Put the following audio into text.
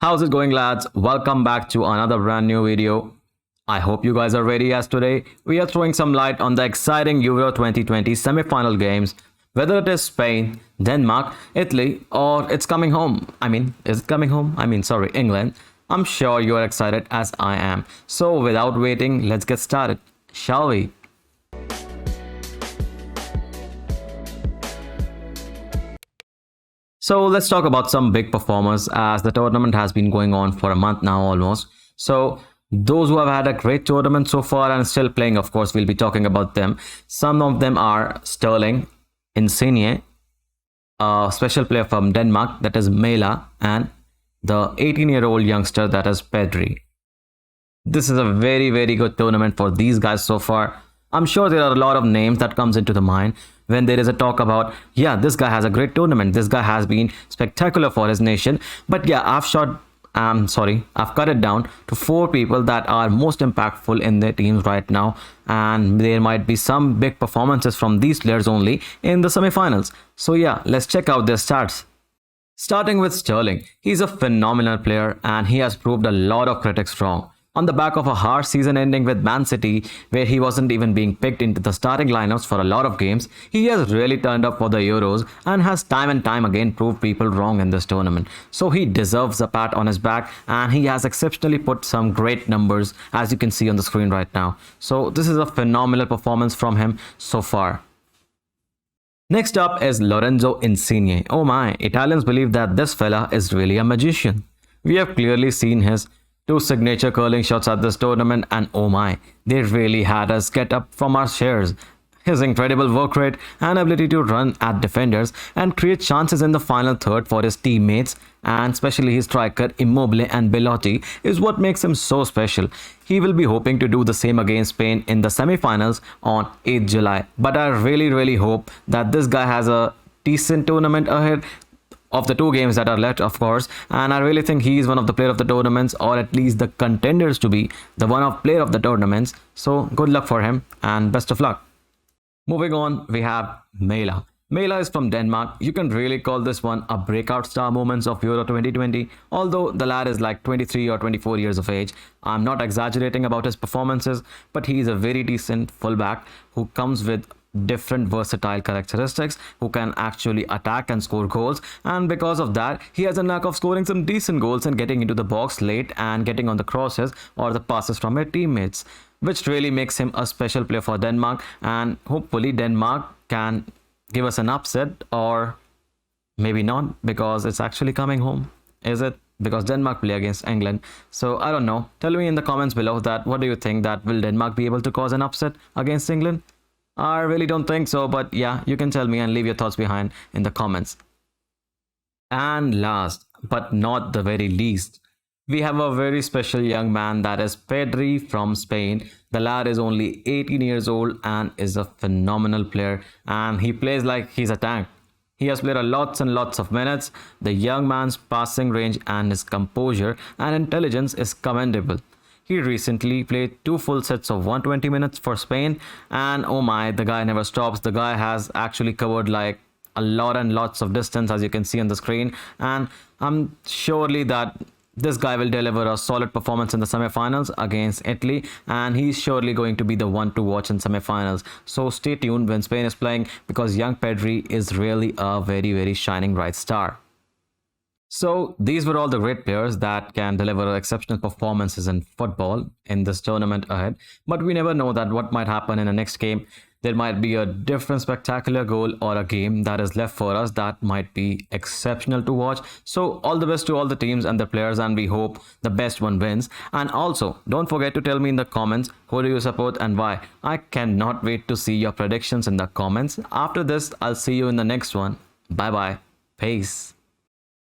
How's it going, lads? Welcome back to another brand new video. I hope you guys are ready, as today we are throwing some light on the exciting Euro 2020 semi-final games, whether it is Spain, Denmark, Italy, or it's coming home. Is it coming home? Sorry, England. I'm sure you are excited as I am. So without waiting, let's get started, shall we? So let's talk about some big performers, as the tournament has been going on for a month now almost. So those who have had a great tournament so far and still playing, of course, we'll be talking about them. Some of them are Sterling, Insigne, a special player from Denmark, that is Mela, and the 18-year-old youngster, that is Pedri. This is a very good tournament for these guys so far. I'm sure there are a lot of names that comes into the mind when there is a talk about, yeah, this guy has a great tournament, this guy has been spectacular for his nation. But yeah, I've cut it down to 4 people that are most impactful in their teams right now, and there might be some big performances from these players only in the semi-finals. So yeah, let's check out their stats. Starting with Sterling, he's a phenomenal player and he has proved a lot of critics wrong. On the back of a harsh season ending with Man City, where he wasn't even being picked into the starting lineups for a lot of games, he has really turned up for the Euros and has time and time again proved people wrong in this tournament. So he deserves a pat on his back, and he has exceptionally put some great numbers, as you can see on the screen right now. So this is a phenomenal performance from him so far. Next up is Lorenzo Insigne. Oh my, Italians believe that this fella is really a magician. We have clearly seen his 2 signature curling shots at this tournament, and oh my, they really had us get up from our chairs. His incredible work rate and ability to run at defenders and create chances in the final third for his teammates, and especially his striker Immobile and Belotti, is what makes him so special. He will be hoping to do the same against Spain in the semi-finals on 8th July. But I really hope that this guy has a decent tournament ahead of the 2 games that are left, of course, and I really think he is one of the player of the tournaments, or at least the contenders to be the one of player of the tournaments. So good luck for him and best of luck. Moving on, we have Mela. Mela is from Denmark. You can really call this one a breakout star moments of Euro 2020, although the lad is like 23 or 24 years of age. I'm not exaggerating about his performances, but he is a very decent fullback who comes with different versatile characteristics, who can actually attack and score goals, and because of that he has a knack of scoring some decent goals and getting into the box late and getting on the crosses or the passes from his teammates, which really makes him a special player for Denmark. And hopefully Denmark can give us an upset, or maybe not, because it's actually coming home. Is it? Because Denmark play against England. So I don't know, tell me in the comments below that what do you think, that will Denmark be able to cause an upset against England? I really don't think so, but yeah, you can tell me and leave your thoughts behind in the comments. And last but not the very least, we have a very special young man, that is Pedri from Spain. The lad is only 18 years old and is a phenomenal player, and he plays like he's a tank. He has played lots and lots of minutes. The young man's passing range and his composure and intelligence is commendable. He recently played 2 full sets of 120 minutes for Spain, and oh my, the guy never stops. The guy has actually covered like a lot and lots of distance, as you can see on the screen, and I'm surely that this guy will deliver a solid performance in the semi-finals against Italy, and he's surely going to be the one to watch in semi-finals. So stay tuned when Spain is playing, because young Pedri is really a very shining bright star. So these were all the great players that can deliver exceptional performances in football in this tournament ahead. But we never know that what might happen in the next game. There might be a different spectacular goal or a game that is left for us that might be exceptional to watch. So all the best to all the teams and the players, and we hope the best one wins. And also, don't forget to tell me in the comments who do you support and why. I cannot wait to see your predictions in the comments. After this, I'll see you in the next one. Bye bye. Peace.